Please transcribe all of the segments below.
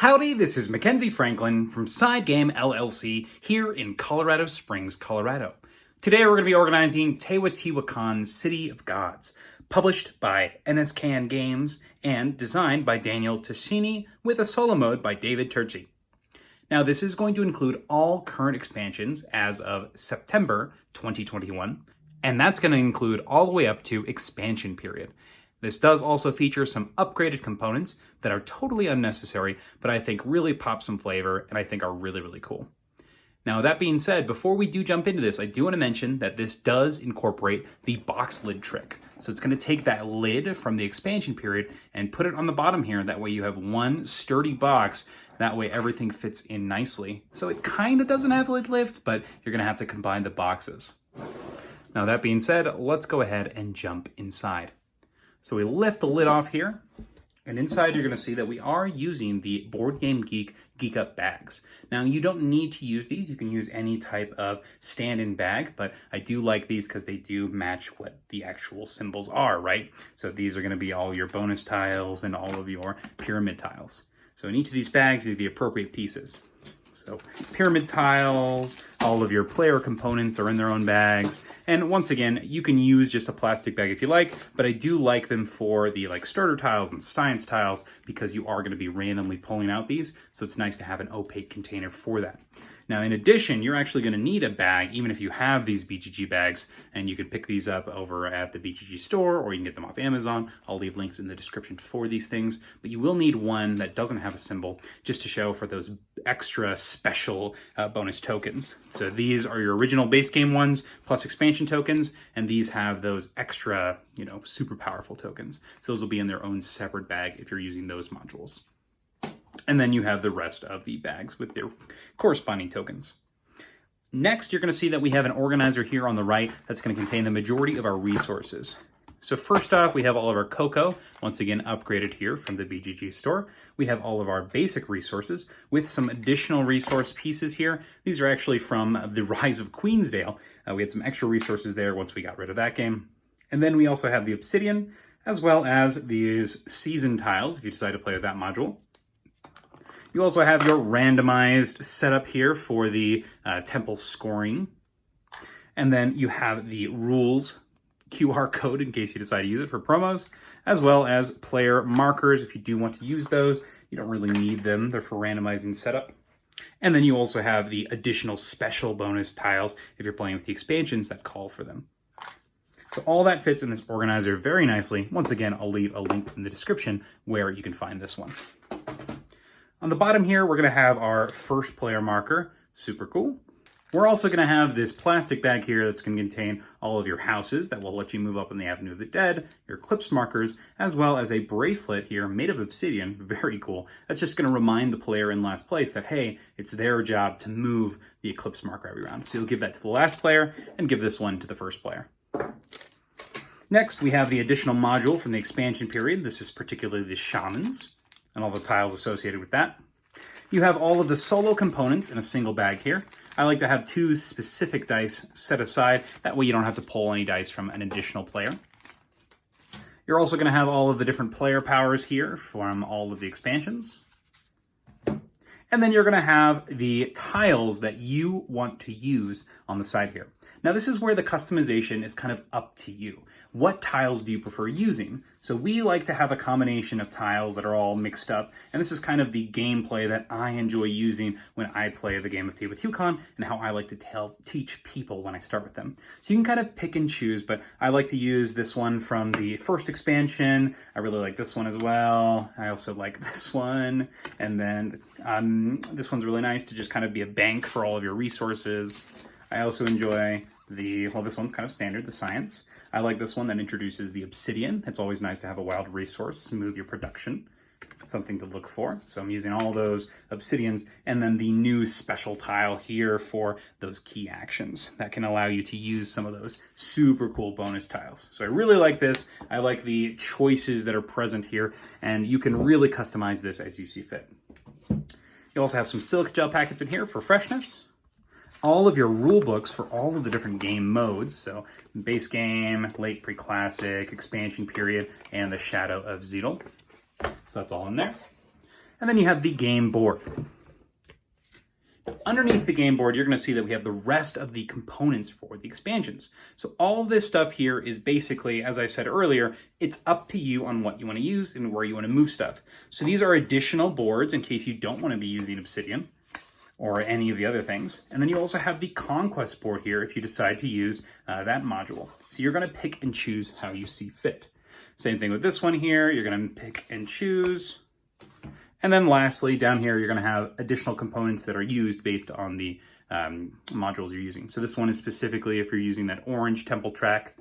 Howdy, this is Mackenzie Franklin from SideGame LLC here in Colorado Springs, Colorado. Today we're going to be organizing Teotihuacan City of Gods, published by NSCAN Games and designed by Daniel Tessini with a solo mode by David Turci. Now this is going to include all current expansions as of September 2021, and that's going to include all the way up to expansion period. This does also feature some upgraded components that are totally unnecessary, but I think really pop some flavor and I think are really, really cool. Now, that being said, before we do jump into this, I do want to mention that this does incorporate the box lid trick. So it's going to take that lid from the expansion period and put it on the bottom here. That way you have one sturdy box. That way everything fits in nicely. So it kind of doesn't have lid lift, but you're going to have to combine the boxes. Now, that being said, let's go ahead and jump inside. So we lift the lid off here, and inside you're going to see that we are using the Board Game Geek Geek Up bags. Now you don't need to use these, you can use any type of stand-in bag, but I do like these because they do match what the actual symbols are, right? So these are going to be all your bonus tiles and all of your pyramid tiles. So in each of these bags, you have the appropriate pieces. So pyramid tiles, all of your player components are in their own bags. And once again, you can use just a plastic bag if you like, but I do like them for the starter tiles and science tiles because you are going to be randomly pulling out these. So it's nice to have an opaque container for that. Now, in addition, you're actually going to need a bag, even if you have these BGG bags, and you can pick these up over at the BGG store, or you can get them off Amazon. I'll leave links in the description for these things, but you will need one that doesn't have a symbol just to show for those extra special bonus tokens. So these are your original base game ones plus expansion tokens, and these have those extra, super powerful tokens. So those will be in their own separate bag if you're using those modules. And then you have the rest of the bags with their corresponding tokens. Next, you're going to see that we have an organizer here on the right that's going to contain the majority of our resources. So first off, we have all of our cocoa, once again upgraded here from the BGG store. We have all of our basic resources with some additional resource pieces here. These are actually from the Rise of Queensdale. We had some extra resources there once we got rid of that game. And then we also have the obsidian, as well as these season tiles, if you decide to play with that module. You also have your randomized setup here for the temple scoring. And then you have the rules QR code in case you decide to use it for promos, as well as player markers if you do want to use those. You don't really need them. They're for randomizing setup. And then you also have the additional special bonus tiles if you're playing with the expansions that call for them. So all that fits in this organizer very nicely. Once again, I'll leave a link in the description where you can find this one. On the bottom here, we're going to have our first player marker. Super cool. We're also going to have this plastic bag here that's going to contain all of your houses that will let you move up in the Avenue of the Dead, your eclipse markers, as well as a bracelet here made of obsidian. Very cool. That's just going to remind the player in last place that, hey, it's their job to move the eclipse marker every round. So you'll give that to the last player and give this one to the first player. Next, we have the additional module from the expansion period. This is particularly the Shamans and all the tiles associated with that. You have all of the solo components in a single bag here. I like to have 2 specific dice set aside. That way you don't have to pull any dice from an additional player. You're also going to have all of the different player powers here from all of the expansions. And then you're going to have the tiles that you want to use on the side here. Now this is where the customization is kind of up to you. What tiles do you prefer using? So we like to have a combination of tiles that are all mixed up, and this is kind of the gameplay that I enjoy using when I play the game of Teotihuacan and how I like to teach people when I start with them. So you can kind of pick and choose, but I like to use this one from the first expansion. I really like this one as well. I also like this one, and then this one's really nice to just kind of be a bank for all of your resources. I also enjoy this one's kind of standard, the science. I like this one that introduces the obsidian. It's always nice to have a wild resource, smooth your production. Something to look for. So I'm using all those obsidians, and then the new special tile here for those key actions that can allow you to use some of those super cool bonus tiles. So I really like this. I like the choices that are present here, and you can really customize this as you see fit. You also have some silica gel packets in here for freshness. All of your rule books for all of the different game modes, so base game, late pre-classic, expansion period, and the Shadow of Zeal. So that's all in there. And then you have the game board. Underneath the game board, you're going to see that we have the rest of the components for the expansions. So all this stuff here is basically, as I said earlier, it's up to you on what you want to use and where you want to move stuff. So these are additional boards in case you don't want to be using Obsidian or any of the other things. And then you also have the Conquest board here if you decide to use that module. So you're going to pick and choose how you see fit. Same thing with this one here. You're going to pick and choose. And then lastly, down here, you're going to have additional components that are used based on the modules you're using. So this one is specifically if you're using that orange temple track.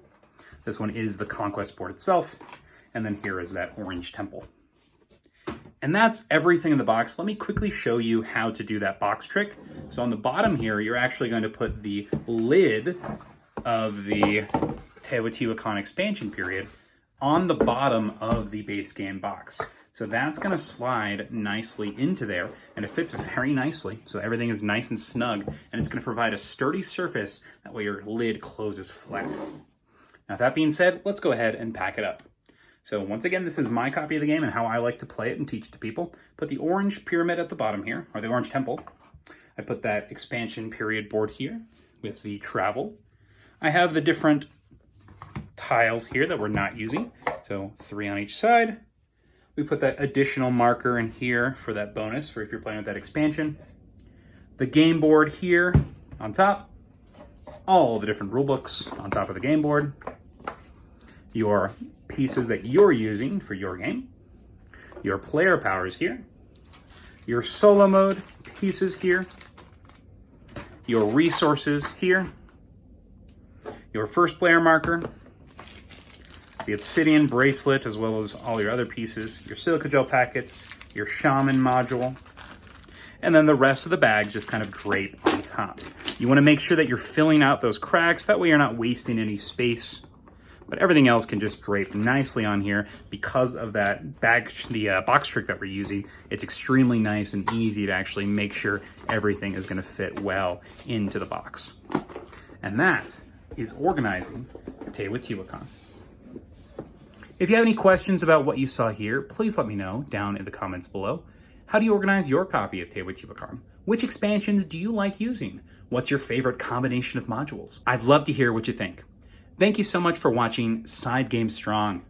This one is the Conquest board itself. And then here is that orange temple. And that's everything in the box. Let me quickly show you how to do that box trick. So on the bottom here, you're actually going to put the lid of the Teotihuacan expansion period on the bottom of the base game box. So that's going to slide nicely into there, and it fits very nicely. So everything is nice and snug, and it's going to provide a sturdy surface. That way your lid closes flat. Now, that being said, let's go ahead and pack it up. So once again, this is my copy of the game and how I like to play it and teach it to people. Put the orange pyramid at the bottom here, or the orange temple. I put that expansion period board here with the travel. I have the different tiles here that we're not using. So 3 on each side. We put that additional marker in here for that bonus for if you're playing with that expansion. The game board here on top. All the different rule books on top of the game board. Your pieces that you're using for your game. Your player powers here. Your solo mode pieces here. Your resources here. Your first player marker. The Obsidian bracelet, as well as all your other pieces, your silica gel packets, your Shaman module, and then the rest of the bag just kind of drape on top. You want to make sure that you're filling out those cracks, that way you're not wasting any space, but everything else can just drape nicely on here because of that bag, the box trick that we're using. It's extremely nice and easy to actually make sure everything is going to fit well into the box. And that is organizing Teotihuacan. If you have any questions about what you saw here, please let me know down in the comments below. How do you organize your copy of Teotihuacan? Which expansions do you like using? What's your favorite combination of modules? I'd love to hear what you think. Thank you so much for watching SideGame Strong.